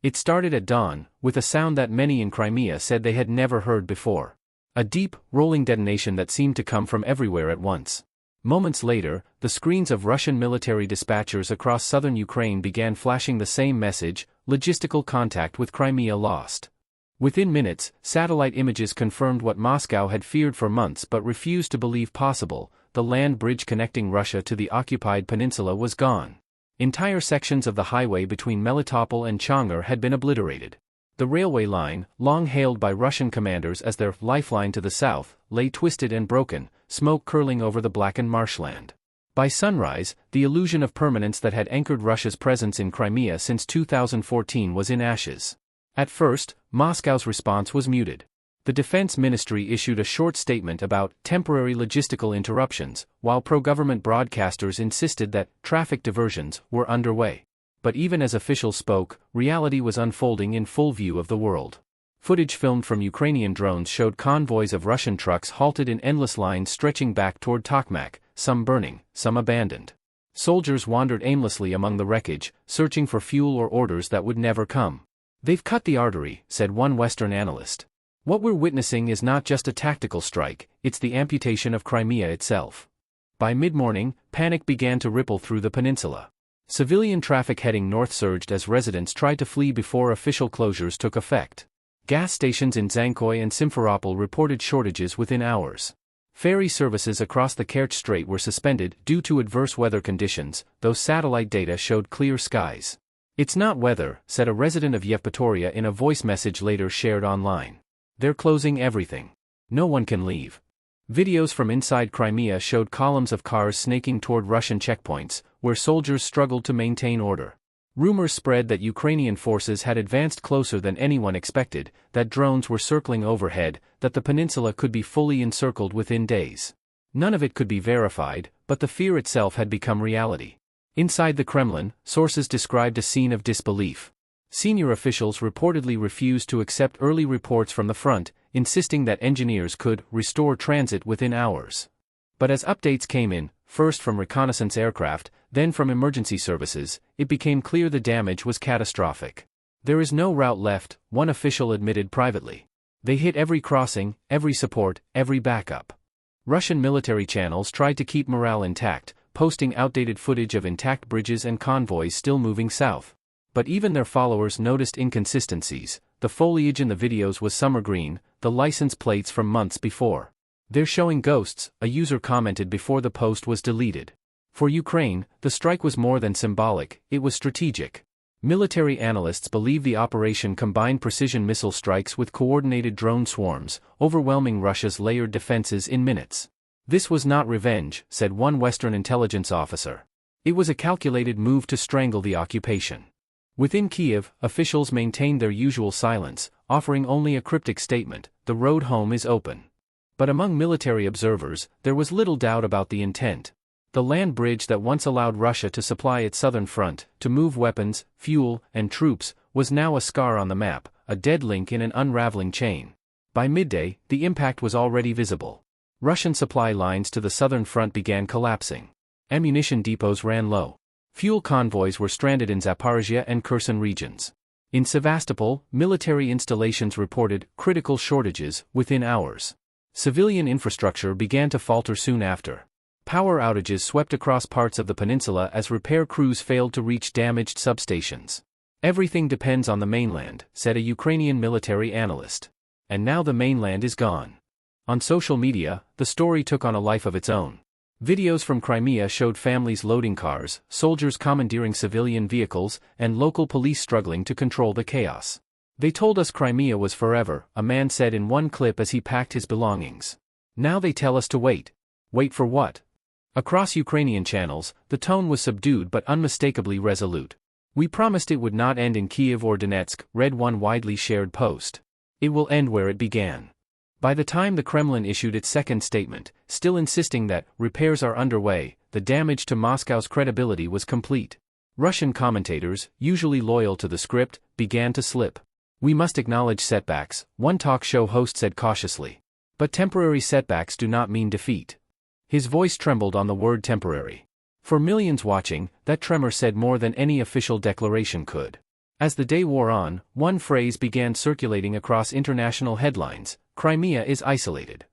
It started at dawn, with a sound that many in Crimea said they had never heard before. A deep, rolling detonation that seemed to come from everywhere at once. Moments later, the screens of Russian military dispatchers across southern Ukraine began flashing the same message: logistical contact with Crimea lost. Within minutes, satellite images confirmed what Moscow had feared for months but refused to believe possible: the land bridge connecting Russia to the occupied peninsula was gone. Entire sections of the highway between Melitopol and Chongar had been obliterated. The railway line, long hailed by Russian commanders as their lifeline to the south, lay twisted and broken, smoke curling over the blackened marshland. By sunrise, the illusion of permanence that had anchored Russia's presence in Crimea since 2014 was in ashes. At first, Moscow's response was muted. The Defense Ministry issued a short statement about temporary logistical interruptions, while pro-government broadcasters insisted that traffic diversions were underway. But even as officials spoke, reality was unfolding in full view of the world. Footage filmed from Ukrainian drones showed convoys of Russian trucks halted in endless lines stretching back toward Tokmak, some burning, some abandoned. Soldiers wandered aimlessly among the wreckage, searching for fuel or orders that would never come. "They've cut the artery," said one Western analyst. "What we're witnessing is not just a tactical strike, it's the amputation of Crimea itself." By mid-morning, panic began to ripple through the peninsula. Civilian traffic heading north surged as residents tried to flee before official closures took effect. Gas stations in Zankoy and Simferopol reported shortages within hours. Ferry services across the Kerch Strait were suspended due to adverse weather conditions, though satellite data showed clear skies. "It's not weather," said a resident of Yevpatoria in a voice message later shared online. "They're closing everything. No one can leave." Videos from inside Crimea showed columns of cars snaking toward Russian checkpoints, where soldiers struggled to maintain order. Rumors spread that Ukrainian forces had advanced closer than anyone expected, that drones were circling overhead, that the peninsula could be fully encircled within days. None of it could be verified, but the fear itself had become reality. Inside the Kremlin, sources described a scene of disbelief. Senior officials reportedly refused to accept early reports from the front, insisting that engineers could restore transit within hours. But as updates came in, first from reconnaissance aircraft, then from emergency services, it became clear the damage was catastrophic. "There is no route left," one official admitted privately. "They hit every crossing, every support, every backup." Russian military channels tried to keep morale intact, posting outdated footage of intact bridges and convoys still moving south. But even their followers noticed inconsistencies. The foliage in the videos was summer green, the license plates from months before. "They're showing ghosts," a user commented before the post was deleted. For Ukraine, the strike was more than symbolic, it was strategic. Military analysts believe the operation combined precision missile strikes with coordinated drone swarms, overwhelming Russia's layered defenses in minutes. "This was not revenge," said one Western intelligence officer. "It was a calculated move to strangle the occupation." Within Kiev, officials maintained their usual silence, offering only a cryptic statement: "The road home is open." But among military observers, there was little doubt about the intent. The land bridge that once allowed Russia to supply its southern front, to move weapons, fuel, and troops, was now a scar on the map, a dead link in an unraveling chain. By midday, the impact was already visible. Russian supply lines to the southern front began collapsing. Ammunition depots ran low. Fuel convoys were stranded in Zaporizhia and Kherson regions. In Sevastopol, military installations reported critical shortages within hours. Civilian infrastructure began to falter soon after. Power outages swept across parts of the peninsula as repair crews failed to reach damaged substations. "Everything depends on the mainland," said a Ukrainian military analyst. And now the mainland is gone. On social media, the story took on a life of its own. Videos from Crimea showed families loading cars, soldiers commandeering civilian vehicles, and local police struggling to control the chaos. "They told us Crimea was forever," a man said in one clip as he packed his belongings. "Now they tell us to wait." Wait for what? Across Ukrainian channels, the tone was subdued but unmistakably resolute. "We promised it would not end in Kiev or Donetsk," read one widely shared post. "It will end where it began." By the time the Kremlin issued its second statement, still insisting that repairs are underway, the damage to Moscow's credibility was complete. Russian commentators, usually loyal to the script, began to slip. "We must acknowledge setbacks," one talk show host said cautiously. "But temporary setbacks do not mean defeat." His voice trembled on the word temporary. For millions watching, that tremor said more than any official declaration could. As the day wore on, one phrase began circulating across international headlines: Crimea is isolated.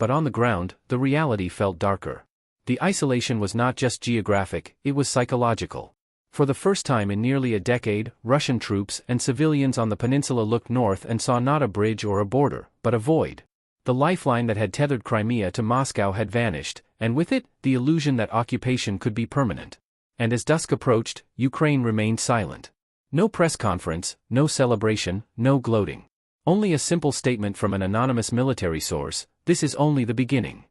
But on the ground, the reality felt darker. The isolation was not just geographic, it was psychological. For the first time in nearly a decade, Russian troops and civilians on the peninsula looked north and saw not a bridge or a border, but a void. The lifeline that had tethered Crimea to Moscow had vanished, and with it, the illusion that occupation could be permanent. And as dusk approached, Ukraine remained silent. No press conference, no celebration, no gloating. Only a simple statement from an anonymous military source: "This is only the beginning."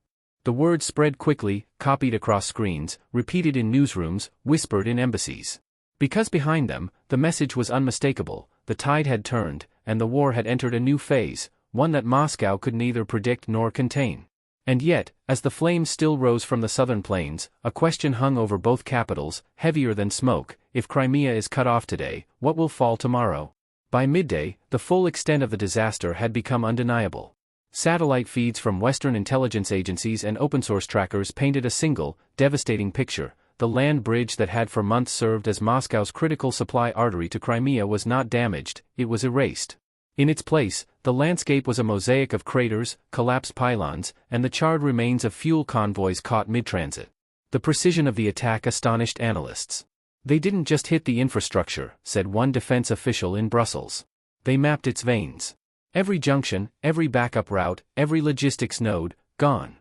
The words spread quickly, copied across screens, repeated in newsrooms, whispered in embassies. Because behind them, the message was unmistakable: the tide had turned, and the war had entered a new phase, one that Moscow could neither predict nor contain. And yet, as the flames still rose from the southern plains, a question hung over both capitals, heavier than smoke: if Crimea is cut off today, what will fall tomorrow? By midday, the full extent of the disaster had become undeniable. Satellite feeds from Western intelligence agencies and open-source trackers painted a single, devastating picture: the land bridge that had for months served as Moscow's critical supply artery to Crimea was not damaged, it was erased. In its place, the landscape was a mosaic of craters, collapsed pylons, and the charred remains of fuel convoys caught mid-transit. The precision of the attack astonished analysts. "They didn't just hit the infrastructure," said one defense official in Brussels. "They mapped its veins. Every junction, every backup route, every logistics node, gone."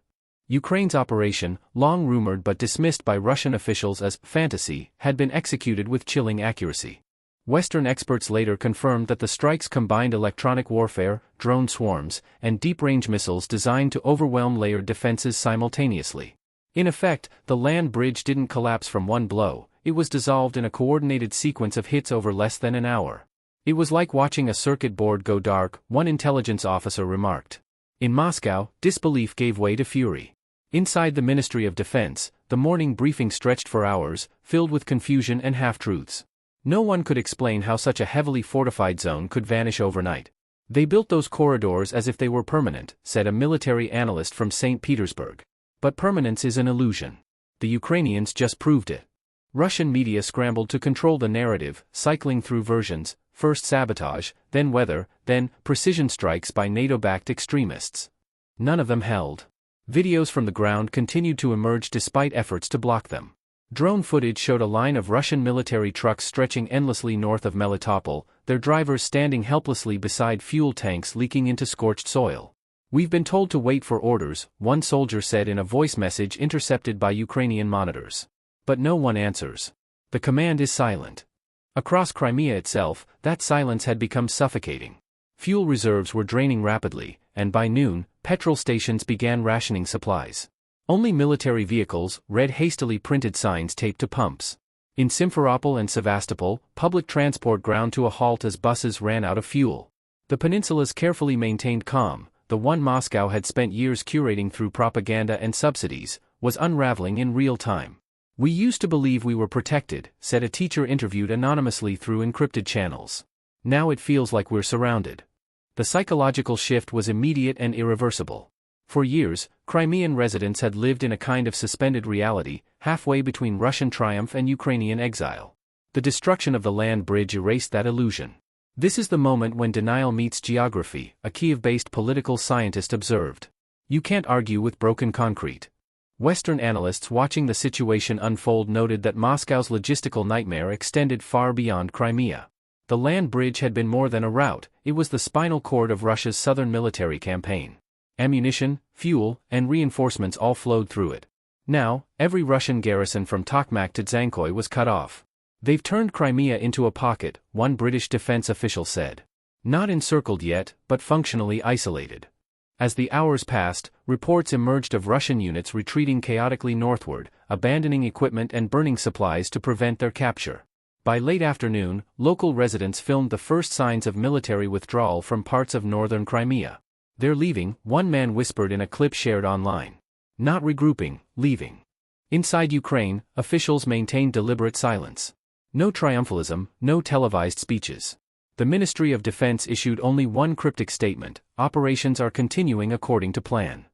Ukraine's operation, long rumored but dismissed by Russian officials as fantasy, had been executed with chilling accuracy. Western experts later confirmed that the strikes combined electronic warfare, drone swarms, and deep-range missiles designed to overwhelm layered defenses simultaneously. In effect, the land bridge didn't collapse from one blow, it was dissolved in a coordinated sequence of hits over less than an hour. "It was like watching a circuit board go dark," one intelligence officer remarked. In Moscow, disbelief gave way to fury. Inside the Ministry of Defense, the morning briefing stretched for hours, filled with confusion and half-truths. No one could explain how such a heavily fortified zone could vanish overnight. "They built those corridors as if they were permanent," said a military analyst from St. Petersburg. But permanence is an illusion. The Ukrainians just proved it. Russian media scrambled to control the narrative, cycling through versions: first sabotage, then weather, then precision strikes by NATO-backed extremists. None of them held. Videos from the ground continued to emerge despite efforts to block them. Drone footage showed a line of Russian military trucks stretching endlessly north of Melitopol, their drivers standing helplessly beside fuel tanks leaking into scorched soil. "We've been told to wait for orders," one soldier said in a voice message intercepted by Ukrainian monitors. But no one answers. The command is silent. Across Crimea itself, that silence had become suffocating. Fuel reserves were draining rapidly, and by noon, petrol stations began rationing supplies. Only military vehicles, read hastily printed signs taped to pumps. In Simferopol and Sevastopol, public transport ground to a halt as buses ran out of fuel. The peninsula's carefully maintained calm, the one Moscow had spent years curating through propaganda and subsidies, was unraveling in real time. "We used to believe we were protected," said a teacher interviewed anonymously through encrypted channels. "Now it feels like we're surrounded." The psychological shift was immediate and irreversible. For years, Crimean residents had lived in a kind of suspended reality, halfway between Russian triumph and Ukrainian exile. The destruction of the land bridge erased that illusion. "This is the moment when denial meets geography," a Kiev-based political scientist observed. "You can't argue with broken concrete." Western analysts watching the situation unfold noted that Moscow's logistical nightmare extended far beyond Crimea. The land bridge had been more than a route, it was the spinal cord of Russia's southern military campaign. Ammunition, fuel, and reinforcements all flowed through it. Now, every Russian garrison from Tokmak to Dzhankoy was cut off. "They've turned Crimea into a pocket," one British defense official said. "Not encircled yet, but functionally isolated." As the hours passed, reports emerged of Russian units retreating chaotically northward, abandoning equipment and burning supplies to prevent their capture. By late afternoon, local residents filmed the first signs of military withdrawal from parts of northern Crimea. "They're leaving," one man whispered in a clip shared online. "Not regrouping, leaving." Inside Ukraine, officials maintained deliberate silence. No triumphalism, no televised speeches. The Ministry of Defense issued only one cryptic statement: "Operations are continuing according to plan."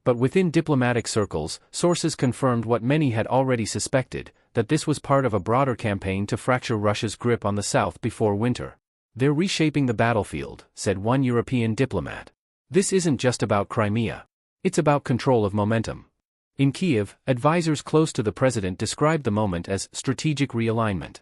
But within diplomatic circles, sources confirmed what many had already suspected: that this was part of a broader campaign to fracture Russia's grip on the south before winter. "They're reshaping the battlefield," said one European diplomat. "This isn't just about Crimea. It's about control of momentum." In Kiev, advisors close to the president described the moment as strategic realignment.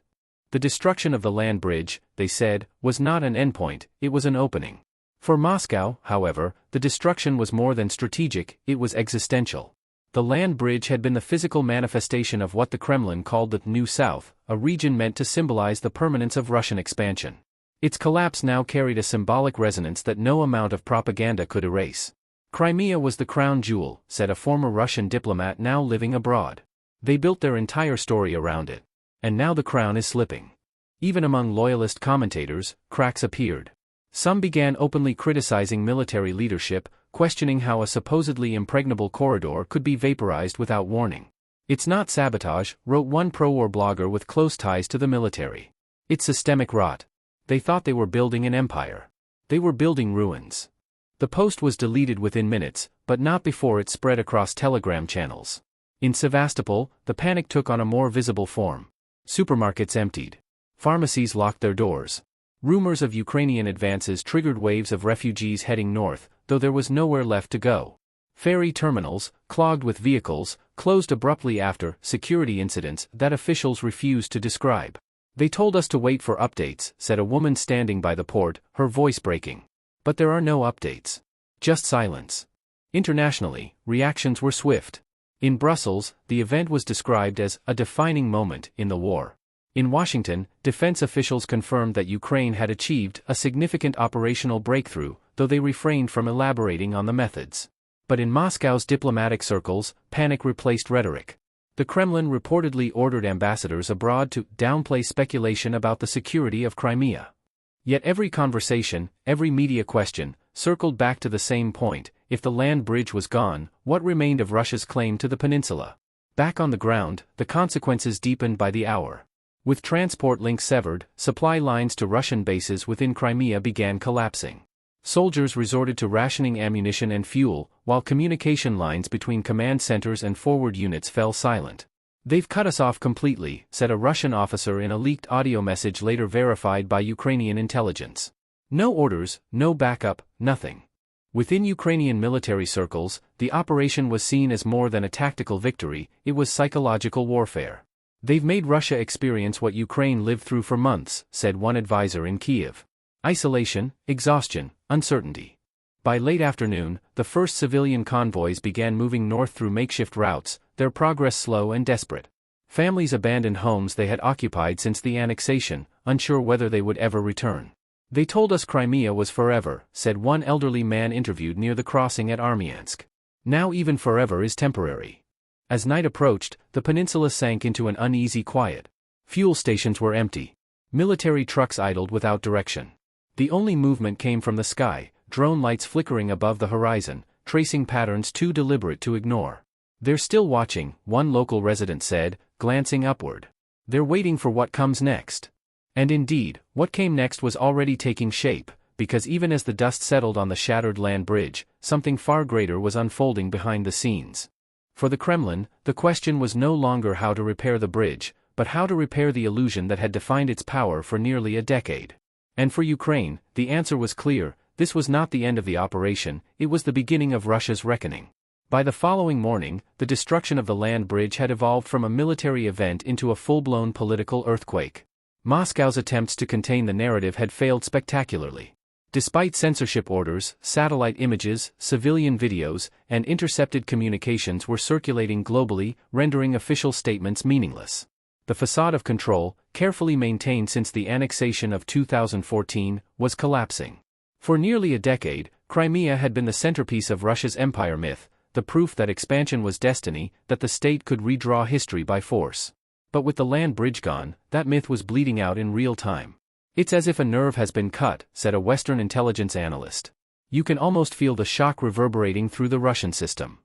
The destruction of the land bridge, they said, was not an endpoint, it was an opening. For Moscow, however, the destruction was more than strategic, it was existential. The land bridge had been the physical manifestation of what the Kremlin called the New South, a region meant to symbolize the permanence of Russian expansion. Its collapse now carried a symbolic resonance that no amount of propaganda could erase. "Crimea was the crown jewel," said a former Russian diplomat now living abroad. "They built their entire story around it. And now the crown is slipping." Even among loyalist commentators, cracks appeared. Some began openly criticizing military leadership, questioning how a supposedly impregnable corridor could be vaporized without warning. "It's not sabotage," wrote one pro-war blogger with close ties to the military. "It's systemic rot. They thought they were building an empire. They were building ruins." The post was deleted within minutes, but not before it spread across Telegram channels. In Sevastopol, the panic took on a more visible form. Supermarkets emptied. Pharmacies locked their doors. Rumors of Ukrainian advances triggered waves of refugees heading north, though there was nowhere left to go. Ferry terminals, clogged with vehicles, closed abruptly after security incidents that officials refused to describe. "They told us to wait for updates," said a woman standing by the port, her voice breaking. But there are no updates. Just silence. Internationally, reactions were swift. In Brussels, the event was described as a defining moment in the war. In Washington, defense officials confirmed that Ukraine had achieved a significant operational breakthrough, though they refrained from elaborating on the methods. But in Moscow's diplomatic circles, panic replaced rhetoric. The Kremlin reportedly ordered ambassadors abroad to downplay speculation about the security of Crimea. Yet every conversation, every media question, circled back to the same point: if the land bridge was gone, what remained of Russia's claim to the peninsula? Back on the ground, the consequences deepened by the hour. With transport links severed, supply lines to Russian bases within Crimea began collapsing. Soldiers resorted to rationing ammunition and fuel, while communication lines between command centers and forward units fell silent. "They've cut us off completely," said a Russian officer in a leaked audio message later verified by Ukrainian intelligence. No orders, no backup, nothing. Within Ukrainian military circles, the operation was seen as more than a tactical victory, it was psychological warfare. "They've made Russia experience what Ukraine lived through for months," said one advisor in Kiev. "Isolation, exhaustion, uncertainty." By late afternoon, the first civilian convoys began moving north through makeshift routes, their progress slow and desperate. Families abandoned homes they had occupied since the annexation, unsure whether they would ever return. "They told us Crimea was forever," said one elderly man interviewed near the crossing at Armyansk. "Now even forever is temporary." As night approached, the peninsula sank into an uneasy quiet. Fuel stations were empty. Military trucks idled without direction. The only movement came from the sky, drone lights flickering above the horizon, tracing patterns too deliberate to ignore. "They're still watching," one local resident said, glancing upward. "They're waiting for what comes next." And indeed, what came next was already taking shape, because even as the dust settled on the shattered land bridge, something far greater was unfolding behind the scenes. For the Kremlin, the question was no longer how to repair the bridge, but how to repair the illusion that had defined its power for nearly a decade. And for Ukraine, the answer was clear: this was not the end of the operation, it was the beginning of Russia's reckoning. By the following morning, the destruction of the land bridge had evolved from a military event into a full-blown political earthquake. Moscow's attempts to contain the narrative had failed spectacularly. Despite censorship orders, satellite images, civilian videos, and intercepted communications were circulating globally, rendering official statements meaningless. The facade of control, carefully maintained since the annexation of 2014, was collapsing. For nearly a decade, Crimea had been the centerpiece of Russia's empire myth, the proof that expansion was destiny, that the state could redraw history by force. But with the land bridge gone, that myth was bleeding out in real time. "It's as if a nerve has been cut," said a Western intelligence analyst. "You can almost feel the shock reverberating through the Russian system."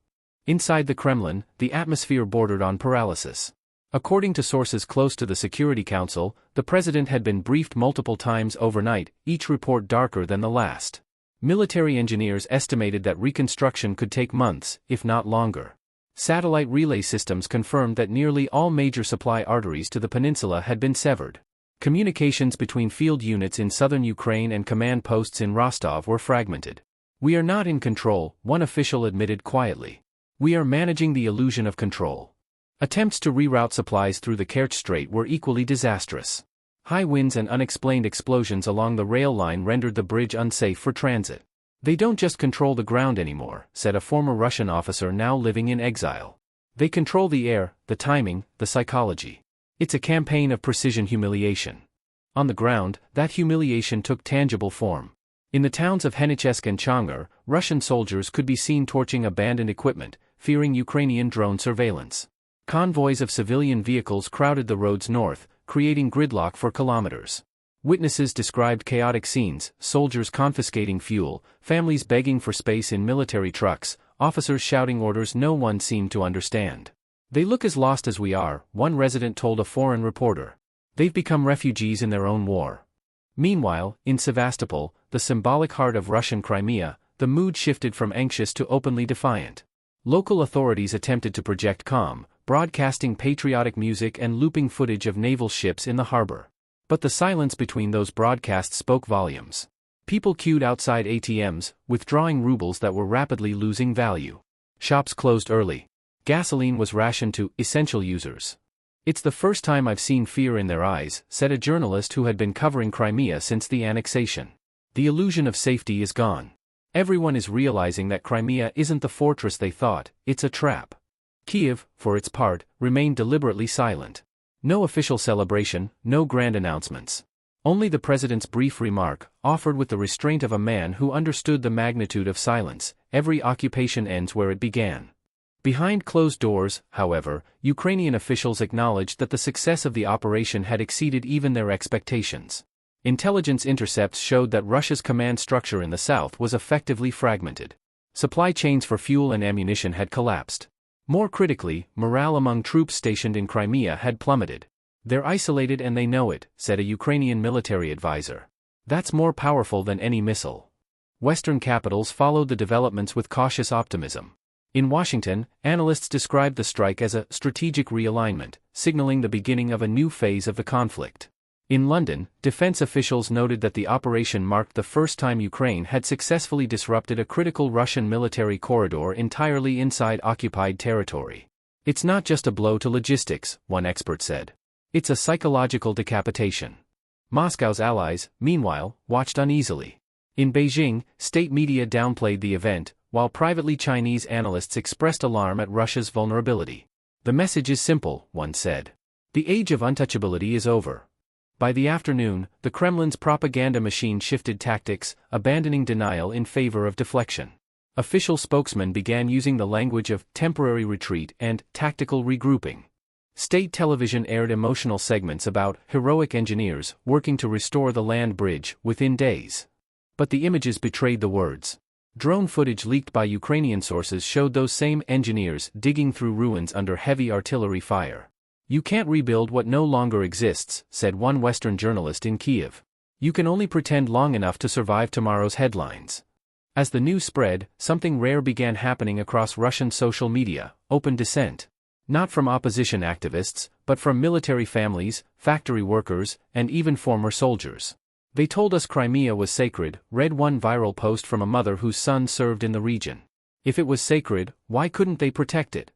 Inside the Kremlin, the atmosphere bordered on paralysis. According to sources close to the Security Council, the president had been briefed multiple times overnight, each report darker than the last. Military engineers estimated that reconstruction could take months, if not longer. Satellite relay systems confirmed that nearly all major supply arteries to the peninsula had been severed. Communications between field units in southern Ukraine and command posts in Rostov were fragmented. "We are not in control," one official admitted quietly. "We are managing the illusion of control." Attempts to reroute supplies through the Kerch Strait were equally disastrous. High winds and unexplained explosions along the rail line rendered the bridge unsafe for transit. "They don't just control the ground anymore," said a former Russian officer now living in exile. "They control the air, the timing, the psychology. It's a campaign of precision humiliation." On the ground, that humiliation took tangible form. In the towns of Henichesk and Chang'ar, Russian soldiers could be seen torching abandoned equipment, fearing Ukrainian drone surveillance. Convoys of civilian vehicles crowded the roads north, creating gridlock for kilometers. Witnesses described chaotic scenes: soldiers confiscating fuel, families begging for space in military trucks, officers shouting orders no one seemed to understand. "They look as lost as we are," one resident told a foreign reporter. "They've become refugees in their own war." Meanwhile, in Sevastopol, the symbolic heart of Russian Crimea, the mood shifted from anxious to openly defiant. Local authorities attempted to project calm, broadcasting patriotic music and looping footage of naval ships in the harbor. But the silence between those broadcasts spoke volumes. People queued outside ATMs, withdrawing rubles that were rapidly losing value. Shops closed early. Gasoline was rationed to essential users. "It's the first time I've seen fear in their eyes," said a journalist who had been covering Crimea since the annexation. "The illusion of safety is gone. Everyone is realizing that Crimea isn't the fortress they thought, it's a trap." Kiev, for its part, remained deliberately silent. No official celebration, no grand announcements. Only the president's brief remark, offered with the restraint of a man who understood the magnitude of silence: "Every occupation ends where it began." Behind closed doors, however, Ukrainian officials acknowledged that the success of the operation had exceeded even their expectations. Intelligence intercepts showed that Russia's command structure in the south was effectively fragmented. Supply chains for fuel and ammunition had collapsed. More critically, morale among troops stationed in Crimea had plummeted. "They're isolated and they know it," said a Ukrainian military advisor. "That's more powerful than any missile." Western capitals followed the developments with cautious optimism. In Washington, analysts described the strike as a strategic realignment, signaling the beginning of a new phase of the conflict. In London, defense officials noted that the operation marked the first time Ukraine had successfully disrupted a critical Russian military corridor entirely inside occupied territory. "It's not just a blow to logistics," one expert said. "It's a psychological decapitation." Moscow's allies, meanwhile, watched uneasily. In Beijing, state media downplayed the event, while privately Chinese analysts expressed alarm at Russia's vulnerability. "The message is simple," one said. "The age of untouchability is over." By the afternoon, the Kremlin's propaganda machine shifted tactics, abandoning denial in favor of deflection. Official spokesmen began using the language of temporary retreat and tactical regrouping. State television aired emotional segments about heroic engineers working to restore the land bridge within days. But the images betrayed the words. Drone footage leaked by Ukrainian sources showed those same engineers digging through ruins under heavy artillery fire. "You can't rebuild what no longer exists," said one Western journalist in Kiev. "You can only pretend long enough to survive tomorrow's headlines." As the news spread, something rare began happening across Russian social media: open dissent. Not from opposition activists, but from military families, factory workers, and even former soldiers. "They told us Crimea was sacred," read one viral post from a mother whose son served in the region. "If it was sacred, why couldn't they protect it?"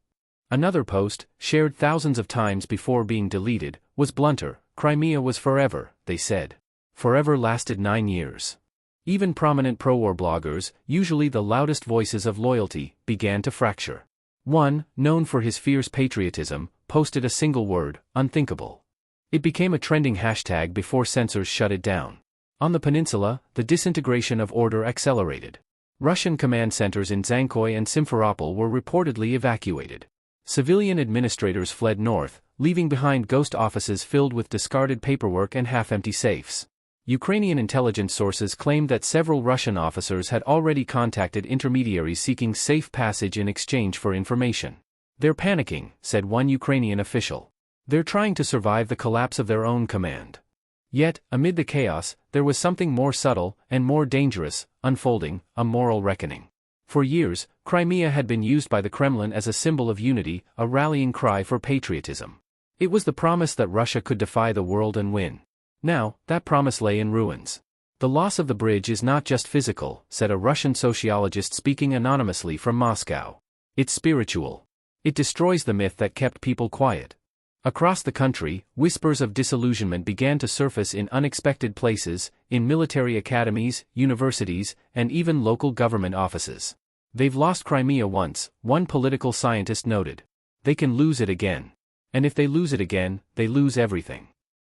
Another post, shared thousands of times before being deleted, was blunter: "Crimea was forever," they said. Forever lasted 9 years. Even prominent pro-war bloggers, usually the loudest voices of loyalty, began to fracture. One, known for his fierce patriotism, posted a single word: unthinkable. It became a trending hashtag before censors shut it down. On the peninsula, the disintegration of order accelerated. Russian command centers in Zankoy and Simferopol were reportedly evacuated. Civilian administrators fled north, leaving behind ghost offices filled with discarded paperwork and half-empty safes. Ukrainian intelligence sources claimed that several Russian officers had already contacted intermediaries seeking safe passage in exchange for information. "They're panicking," said one Ukrainian official. "They're trying to survive the collapse of their own command." Yet, amid the chaos, there was something more subtle and more dangerous unfolding: a moral reckoning. For years, Crimea had been used by the Kremlin as a symbol of unity, a rallying cry for patriotism. It was the promise that Russia could defy the world and win. Now, that promise lay in ruins. The loss of the bridge is not just physical, said a Russian sociologist speaking anonymously from Moscow. It's spiritual. It destroys the myth that kept people quiet. Across the country, whispers of disillusionment began to surface in unexpected places, in military academies, universities, and even local government offices. They've lost Crimea once, one political scientist noted. They can lose it again. And if they lose it again, they lose everything.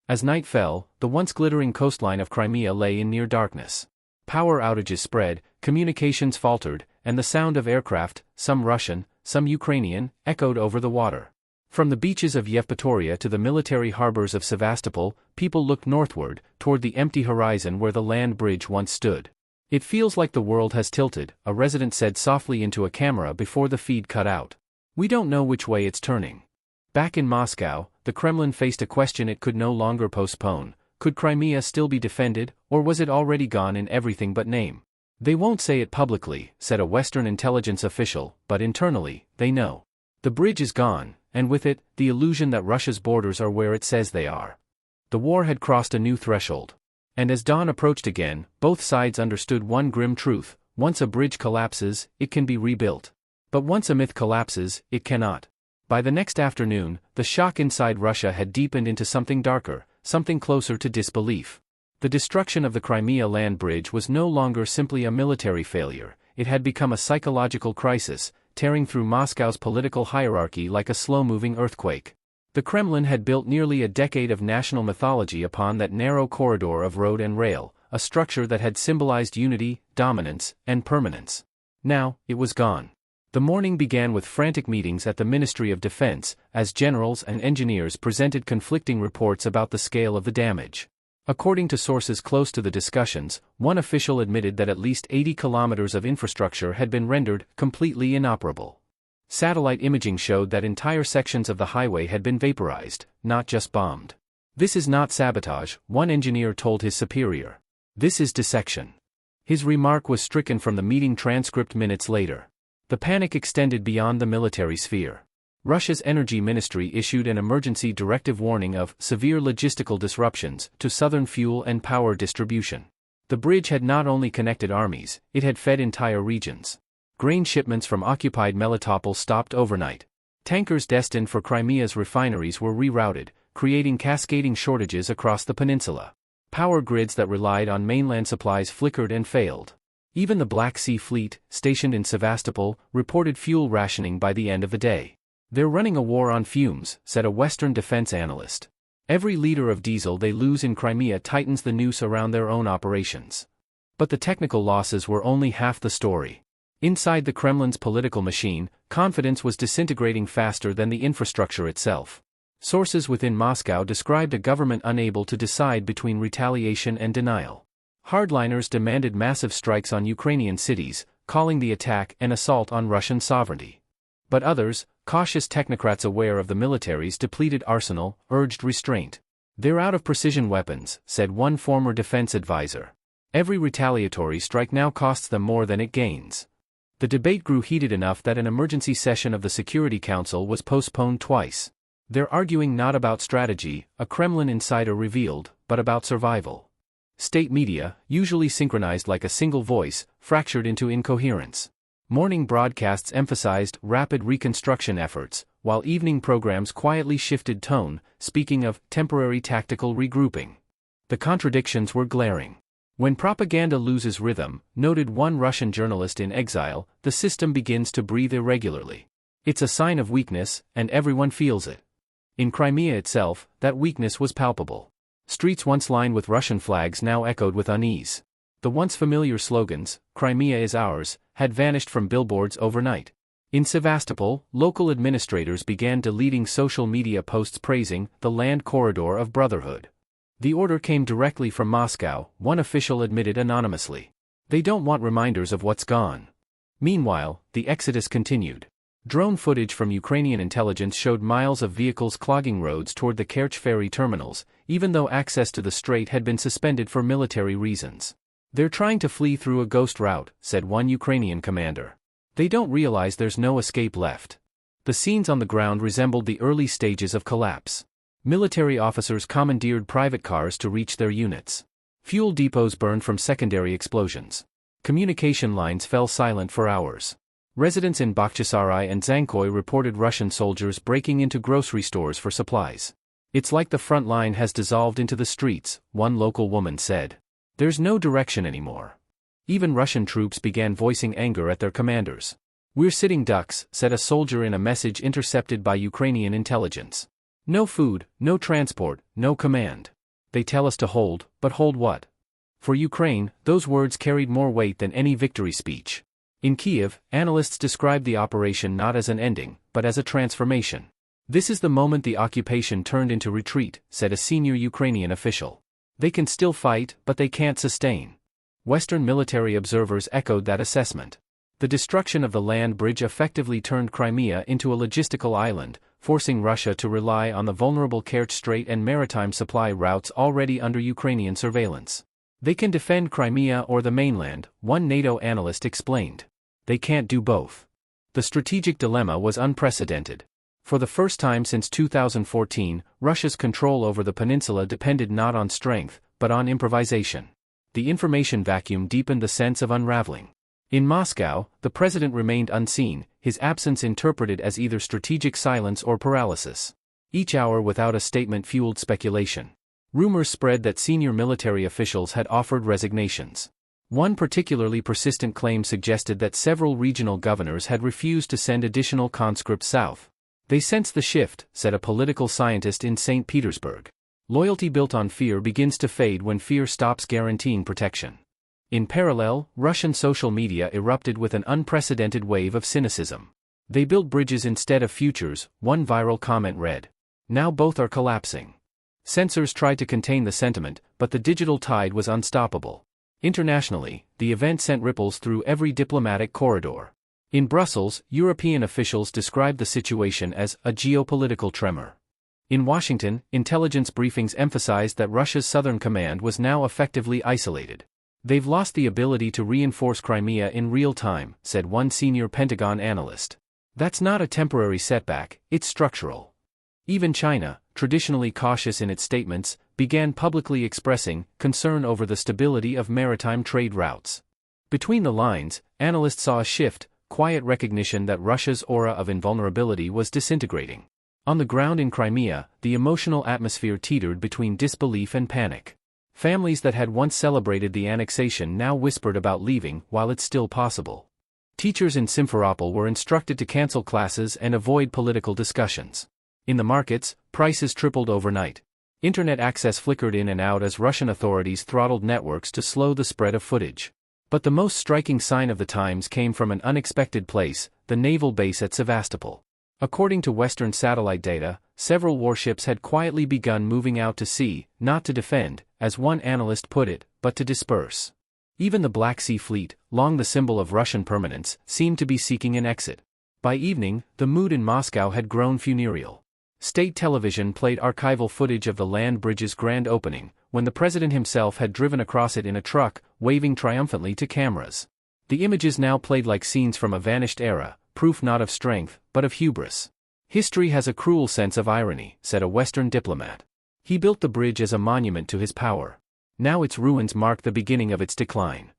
As night fell, the once glittering coastline of Crimea lay in near darkness. Power outages spread, communications faltered, and the sound of aircraft, some Russian, some Ukrainian, echoed over the water. From the beaches of Yevpatoria to the military harbors of Sevastopol, people looked northward, toward the empty horizon where the land bridge once stood. It feels like the world has tilted, a resident said softly into a camera before the feed cut out. We don't know which way it's turning. Back in Moscow, the Kremlin faced a question it could no longer postpone. Could Crimea still be defended, or was it already gone in everything but name? They won't say it publicly, said a Western intelligence official, but internally, they know. The bridge is gone, and with it, the illusion that Russia's borders are where it says they are. The war had crossed a new threshold. And as dawn approached again, both sides understood one grim truth: once a bridge collapses, it can be rebuilt. But once a myth collapses, it cannot. By the next afternoon, the shock inside Russia had deepened into something darker, something closer to disbelief. The destruction of the Crimea land bridge was no longer simply a military failure, it had become a psychological crisis, tearing through Moscow's political hierarchy like a slow-moving earthquake. The Kremlin had built nearly a decade of national mythology upon that narrow corridor of road and rail, a structure that had symbolized unity, dominance, and permanence. Now, it was gone. The morning began with frantic meetings at the Ministry of Defense, as generals and engineers presented conflicting reports about the scale of the damage. According to sources close to the discussions, one official admitted that at least 80 kilometers of infrastructure had been rendered completely inoperable. Satellite imaging showed that entire sections of the highway had been vaporized, not just bombed. This is not sabotage, one engineer told his superior. This is dissection. His remark was stricken from the meeting transcript minutes later. The panic extended beyond the military sphere. Russia's energy ministry issued an emergency directive warning of severe logistical disruptions to southern fuel and power distribution. The bridge had not only connected armies, it had fed entire regions. Grain shipments from occupied Melitopol stopped overnight. Tankers destined for Crimea's refineries were rerouted, creating cascading shortages across the peninsula. Power grids that relied on mainland supplies flickered and failed. Even the Black Sea Fleet, stationed in Sevastopol, reported fuel rationing by the end of the day. They're running a war on fumes, said a Western defense analyst. Every liter of diesel they lose in Crimea tightens the noose around their own operations. But the technical losses were only half the story. Inside the Kremlin's political machine, confidence was disintegrating faster than the infrastructure itself. Sources within Moscow described a government unable to decide between retaliation and denial. Hardliners demanded massive strikes on Ukrainian cities, calling the attack an assault on Russian sovereignty. But others, cautious technocrats aware of the military's depleted arsenal, urged restraint. They're out of precision weapons, said one former defense advisor. Every retaliatory strike now costs them more than it gains. The debate grew heated enough that an emergency session of the Security Council was postponed twice. They're arguing not about strategy, a Kremlin insider revealed, but about survival. State media, usually synchronized like a single voice, fractured into incoherence. Morning broadcasts emphasized rapid reconstruction efforts, while evening programs quietly shifted tone, speaking of temporary tactical regrouping. The contradictions were glaring. When propaganda loses rhythm, noted one Russian journalist in exile, the system begins to breathe irregularly. It's a sign of weakness, and everyone feels it. In Crimea itself, that weakness was palpable. Streets once lined with Russian flags now echoed with unease. The once familiar slogans, "Crimea is ours," had vanished from billboards overnight. In Sevastopol, local administrators began deleting social media posts praising the land corridor of brotherhood. The order came directly from Moscow, one official admitted anonymously. They don't want reminders of what's gone. Meanwhile, the exodus continued. Drone footage from Ukrainian intelligence showed miles of vehicles clogging roads toward the Kerch ferry terminals, even though access to the strait had been suspended for military reasons. They're trying to flee through a ghost route, said one Ukrainian commander. They don't realize there's no escape left. The scenes on the ground resembled the early stages of collapse. Military officers commandeered private cars to reach their units. Fuel depots burned from secondary explosions. Communication lines fell silent for hours. Residents in Bakhchisarai and Dzhankoy reported Russian soldiers breaking into grocery stores for supplies. "It's like the front line has dissolved into the streets," one local woman said. "There's no direction anymore." Even Russian troops began voicing anger at their commanders. "We're sitting ducks," said a soldier in a message intercepted by Ukrainian intelligence. "No food, no transport, no command. They tell us to hold, but hold what?" For Ukraine, those words carried more weight than any victory speech. In Kiev, analysts described the operation not as an ending, but as a transformation. "This is the moment the occupation turned into retreat," said a senior Ukrainian official. "They can still fight, but they can't sustain." Western military observers echoed that assessment. The destruction of the land bridge effectively turned Crimea into a logistical island, forcing Russia to rely on the vulnerable Kerch Strait and maritime supply routes already under Ukrainian surveillance. "They can defend Crimea or the mainland," one NATO analyst explained. "They can't do both." The strategic dilemma was unprecedented. For the first time since 2014, Russia's control over the peninsula depended not on strength, but on improvisation. The information vacuum deepened the sense of unraveling. In Moscow, the president remained unseen, his absence interpreted as either strategic silence or paralysis. Each hour without a statement fueled speculation. Rumors spread that senior military officials had offered resignations. One particularly persistent claim suggested that several regional governors had refused to send additional conscripts south. "They sense the shift," said a political scientist in St. Petersburg. "Loyalty built on fear begins to fade when fear stops guaranteeing protection." In parallel, Russian social media erupted with an unprecedented wave of cynicism. "They built bridges instead of futures," one viral comment read. "Now both are collapsing." Censors tried to contain the sentiment, but the digital tide was unstoppable. Internationally, the event sent ripples through every diplomatic corridor. In Brussels, European officials described the situation as a geopolitical tremor. In Washington, intelligence briefings emphasized that Russia's southern command was now effectively isolated. "They've lost the ability to reinforce Crimea in real time," said one senior Pentagon analyst. "That's not a temporary setback, it's structural." Even China, traditionally cautious in its statements, began publicly expressing concern over the stability of maritime trade routes. Between the lines, analysts saw a shift, quiet recognition that Russia's aura of invulnerability was disintegrating. On the ground in Crimea, the emotional atmosphere teetered between disbelief and panic. Families that had once celebrated the annexation now whispered about leaving while it's still possible. Teachers in Simferopol were instructed to cancel classes and avoid political discussions. In the markets, prices tripled overnight. Internet access flickered in and out as Russian authorities throttled networks to slow the spread of footage. But the most striking sign of the times came from an unexpected place, the naval base at Sevastopol. According to Western satellite data, several warships had quietly begun moving out to sea, not to defend, as one analyst put it, but to disperse. Even the Black Sea Fleet, long the symbol of Russian permanence, seemed to be seeking an exit. By evening, the mood in Moscow had grown funereal. State television played archival footage of the land bridge's grand opening, when the president himself had driven across it in a truck, waving triumphantly to cameras. The images now played like scenes from a vanished era, proof not of strength, but of hubris. "History has a cruel sense of irony," said a Western diplomat. "He built the bridge as a monument to his power. Now its ruins mark the beginning of its decline."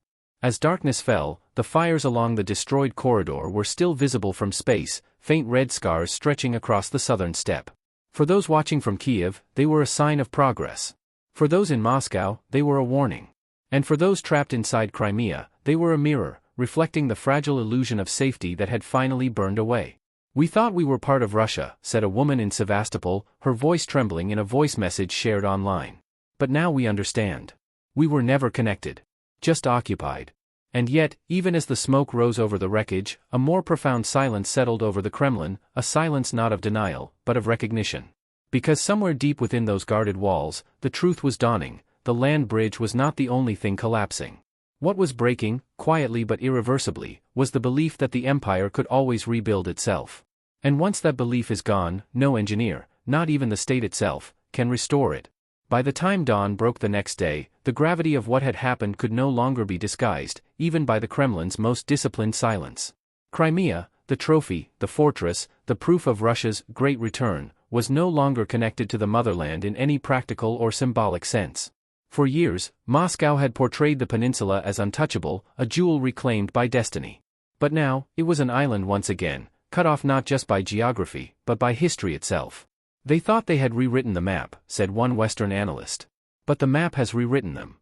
As darkness fell, the fires along the destroyed corridor were still visible from space, faint red scars stretching across the southern steppe. For those watching from Kiev, they were a sign of progress. For those in Moscow, they were a warning. And for those trapped inside Crimea, they were a mirror, reflecting the fragile illusion of safety that had finally burned away. "We thought we were part of Russia," said a woman in Sevastopol, her voice trembling in a voice message shared online. "But now we understand. We were never connected. Just occupied." And yet, even as the smoke rose over the wreckage, a more profound silence settled over the Kremlin, a silence not of denial, but of recognition. Because somewhere deep within those guarded walls, the truth was dawning: the land bridge was not the only thing collapsing. What was breaking, quietly but irreversibly, was the belief that the empire could always rebuild itself. And once that belief is gone, no engineer, not even the state itself, can restore it. By the time dawn broke the next day, the gravity of what had happened could no longer be disguised, even by the Kremlin's most disciplined silence. Crimea, the trophy, the fortress, the proof of Russia's great return, was no longer connected to the motherland in any practical or symbolic sense. For years, Moscow had portrayed the peninsula as untouchable, a jewel reclaimed by destiny. But now, it was an island once again, cut off not just by geography, but by history itself. They thought they had rewritten the map, said one Western analyst. But the map has rewritten them.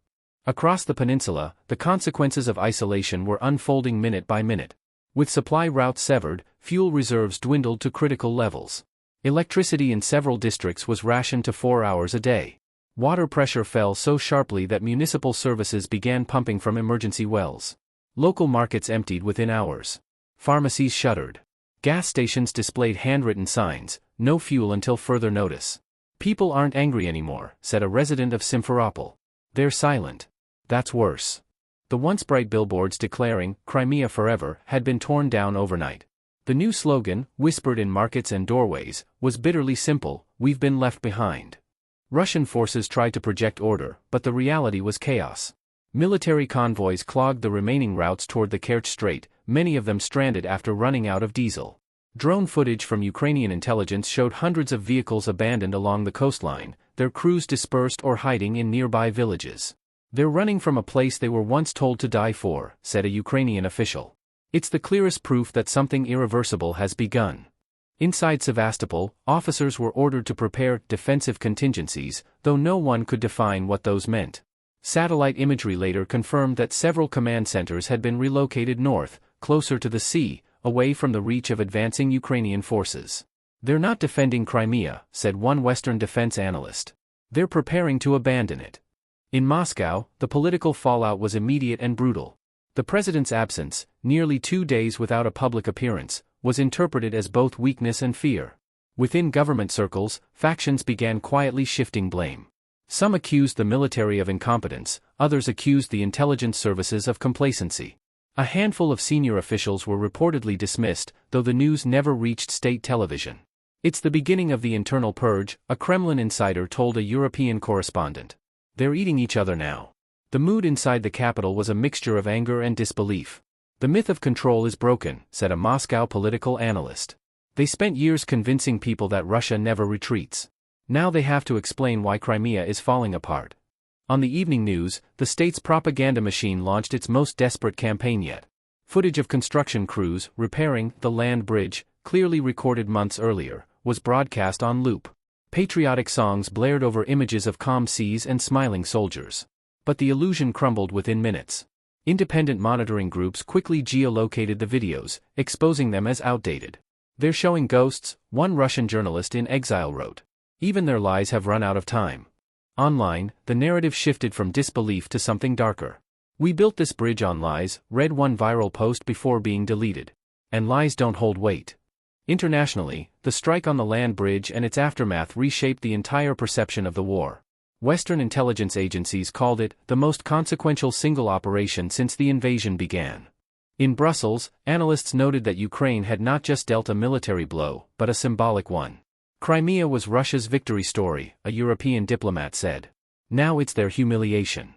Across the peninsula, the consequences of isolation were unfolding minute by minute. With supply routes severed, fuel reserves dwindled to critical levels. Electricity in several districts was rationed to 4 hours a day. Water pressure fell so sharply that municipal services began pumping from emergency wells. Local markets emptied within hours. Pharmacies shuttered. Gas stations displayed handwritten signs, "No fuel until further notice." "People aren't angry anymore," said a resident of Simferopol. "They're silent." That's worse. The once bright billboards declaring "Crimea forever" had been torn down overnight. The new slogan, whispered in markets and doorways, was bitterly simple: "We've been left behind." Russian forces tried to project order, but the reality was chaos. Military convoys clogged the remaining routes toward the Kerch Strait, many of them stranded after running out of diesel. Drone footage from Ukrainian intelligence showed hundreds of vehicles abandoned along the coastline, their crews dispersed or hiding in nearby villages. "They're running from a place they were once told to die for," said a Ukrainian official. "It's the clearest proof that something irreversible has begun." Inside Sevastopol, officers were ordered to prepare defensive contingencies, though no one could define what those meant. Satellite imagery later confirmed that several command centers had been relocated north, closer to the sea, away from the reach of advancing Ukrainian forces. "They're not defending Crimea," said one Western defense analyst. "They're preparing to abandon it." In Moscow, the political fallout was immediate and brutal. The president's absence, nearly 2 days without a public appearance, was interpreted as both weakness and fear. Within government circles, factions began quietly shifting blame. Some accused the military of incompetence, others accused the intelligence services of complacency. A handful of senior officials were reportedly dismissed, though the news never reached state television. "It's the beginning of the internal purge," a Kremlin insider told a European correspondent. "They're eating each other now." The mood inside the capital was a mixture of anger and disbelief. "The myth of control is broken," said a Moscow political analyst. "They spent years convincing people that Russia never retreats. Now they have to explain why Crimea is falling apart." On the evening news, the state's propaganda machine launched its most desperate campaign yet. Footage of construction crews repairing the land bridge, clearly recorded months earlier, was broadcast on loop. Patriotic songs blared over images of calm seas and smiling soldiers. But the illusion crumbled within minutes. Independent monitoring groups quickly geolocated the videos, exposing them as outdated. "They're showing ghosts," one Russian journalist in exile wrote. "Even their lies have run out of time." Online, the narrative shifted from disbelief to something darker. "We built this bridge on lies," read one viral post before being deleted. And lies don't hold weight. Internationally, the strike on the land bridge and its aftermath reshaped the entire perception of the war. Western intelligence agencies called it the most consequential single operation since the invasion began. In Brussels, analysts noted that Ukraine had not just dealt a military blow, but a symbolic one. Crimea was Russia's victory story, a European diplomat said. Now it's their humiliation.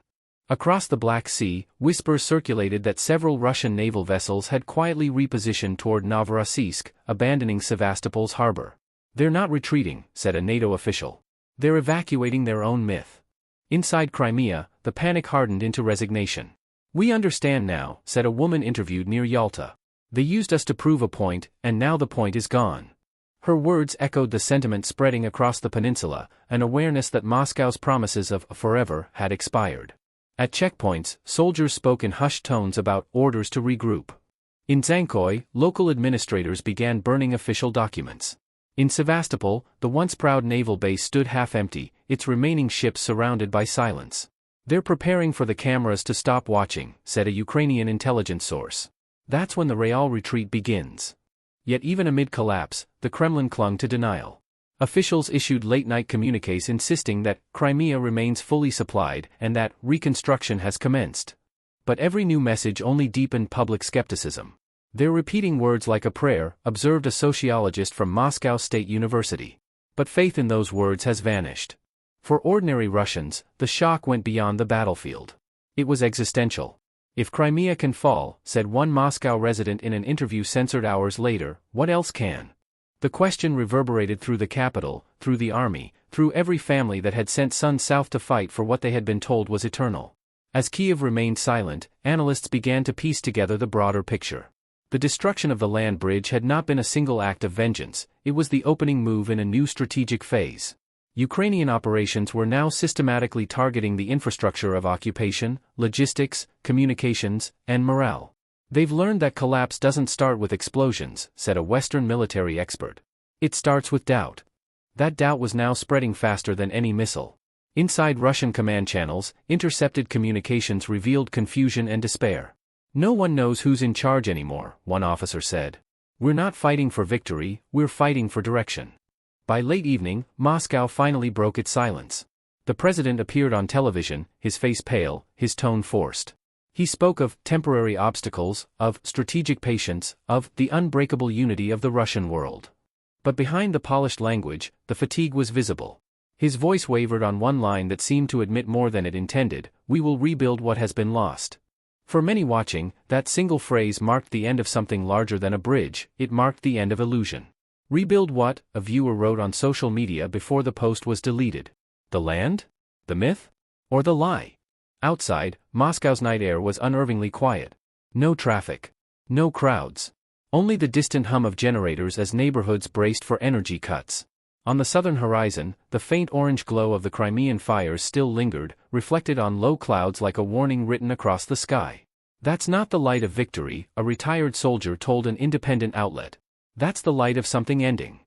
Across the Black Sea, whispers circulated that several Russian naval vessels had quietly repositioned toward Novorossiysk, abandoning Sevastopol's harbor. "They're not retreating," said a NATO official. "They're evacuating their own myth." Inside Crimea, the panic hardened into resignation. "We understand now," said a woman interviewed near Yalta. "They used us to prove a point, and now the point is gone." Her words echoed the sentiment spreading across the peninsula, an awareness that Moscow's promises of forever had expired. At checkpoints, soldiers spoke in hushed tones about orders to regroup. In Zankoy, local administrators began burning official documents. In Sevastopol, the once proud naval base stood half-empty, its remaining ships surrounded by silence. "They're preparing for the cameras to stop watching," said a Ukrainian intelligence source. "That's when the real retreat begins." Yet even amid collapse, the Kremlin clung to denial. Officials issued late-night communiques insisting that Crimea remains fully supplied and that reconstruction has commenced. But every new message only deepened public skepticism. "They're repeating words like a prayer," observed a sociologist from Moscow State University. But faith in those words has vanished. For ordinary Russians, the shock went beyond the battlefield. It was existential. If Crimea can fall, said one Moscow resident in an interview censored hours later, what else can? The question reverberated through the capital, through the army, through every family that had sent sons south to fight for what they had been told was eternal. As Kiev remained silent, analysts began to piece together the broader picture. The destruction of the land bridge had not been a single act of vengeance, it was the opening move in a new strategic phase. Ukrainian operations were now systematically targeting the infrastructure of occupation, logistics, communications, and morale. They've learned that collapse doesn't start with explosions, said a Western military expert. It starts with doubt. That doubt was now spreading faster than any missile. Inside Russian command channels, intercepted communications revealed confusion and despair. No one knows who's in charge anymore, one officer said. We're not fighting for victory, we're fighting for direction. By late evening, Moscow finally broke its silence. The president appeared on television, his face pale, his tone forced. He spoke of temporary obstacles, of strategic patience, of the unbreakable unity of the Russian world. But behind the polished language, the fatigue was visible. His voice wavered on one line that seemed to admit more than it intended: we will rebuild what has been lost. For many watching, that single phrase marked the end of something larger than a bridge, it marked the end of illusion. Rebuild what? A viewer wrote on social media before the post was deleted. The land? The myth? Or the lie? Outside, Moscow's night air was unnervingly quiet. No traffic. No crowds. Only the distant hum of generators as neighborhoods braced for energy cuts. On the southern horizon, the faint orange glow of the Crimean fires still lingered, reflected on low clouds like a warning written across the sky. That's not the light of victory, a retired soldier told an independent outlet. That's the light of something ending.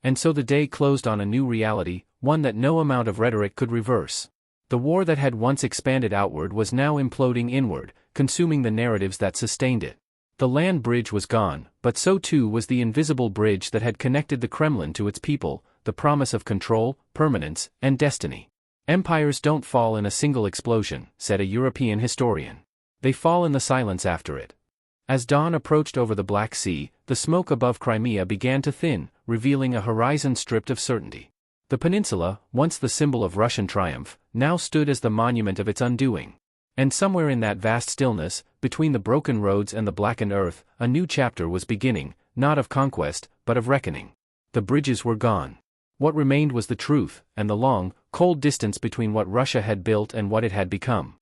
And so the day closed on a new reality, one that no amount of rhetoric could reverse. The war that had once expanded outward was now imploding inward, consuming the narratives that sustained it. The land bridge was gone, but so too was the invisible bridge that had connected the Kremlin to its people, the promise of control, permanence, and destiny. Empires don't fall in a single explosion, said a European historian. They fall in the silence after it. As dawn approached over the Black Sea, the smoke above Crimea began to thin, revealing a horizon stripped of certainty. The peninsula, once the symbol of Russian triumph, now stood as the monument of its undoing. And somewhere in that vast stillness, between the broken roads and the blackened earth, a new chapter was beginning, not of conquest, but of reckoning. The bridges were gone. What remained was the truth, and the long, cold distance between what Russia had built and what it had become.